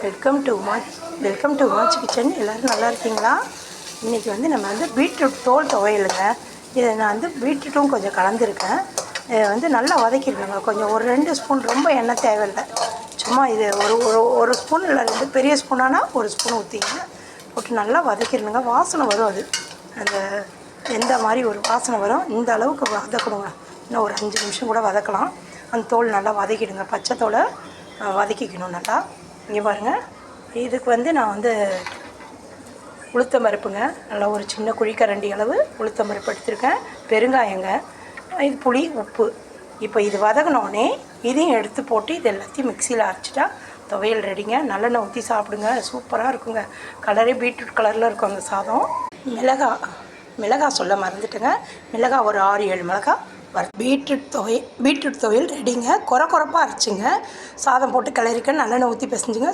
Welcome to much kitchen. எல்லோரும் நல்லா இருக்கீங்களா? இன்றைக்கி வந்து நம்ம வந்து பீட்ரூட் தோல் துவையலுங்க. இதை நான் வந்து பீட்ரூட்டும் கொஞ்சம் கலந்துருக்கேன். இதை வந்து நல்லா வதக்கிடுங்க. கொஞ்சம் ஒரு 2 ஸ்பூன், ரொம்ப எண்ணெய் தேவையில்லை. சும்மா இது ஒரு ஸ்பூன் இல்லை 2 பெரிய ஸ்பூனானால் 1 ஸ்பூன் ஊற்றிங்க. போட்டு நல்லா வதக்கிடணுங்க. வாசனை வரும். அது அந்த எந்த மாதிரி ஒரு வாசனை வரும். இந்த அளவுக்கு வதக்கணுங்க. இன்னும் ஒரு 5 நிமிஷம் கூட வதக்கலாம். அந்த தோல் நல்லா வதக்கிடுங்க. பச்சை தோலை வதக்கிக்கணும் நல்லா. இங்கே பாருங்கள், இதுக்கு வந்து நான் வந்து உளுத்தம் பருப்புங்க, நல்லா ஒரு சின்ன குழிக்கரண்டி அளவு உளுத்தம் பருப்பு எடுத்துருக்கேன். பெருங்காயங்க, இது புளி, உப்பு. இப்போ இது வதங்கினோடனே இதையும் எடுத்து போட்டு இது எல்லாத்தையும் மிக்சியில் அரைச்சிட்டா துவையல் ரெடிங்க. நல்லெண்ணெய் ஊற்றி சாப்பிடுங்க, சூப்பராக இருக்குங்க. கலரே பீட்ரூட் கலரில் இருக்கும் அந்த சாதம். மிளகாய் சொல்ல மறந்துட்டுங்க. மிளகாய் ஒரு 6-7 மிளகாய் பீட்ரூட் துவையல் ரெடிங்க. கொரப்பாக அரைச்சிங்க. சாதம் போட்டு கிளறிக்க நல்லெண்ணெய் ஊற்றி பிசைஞ்சுங்க.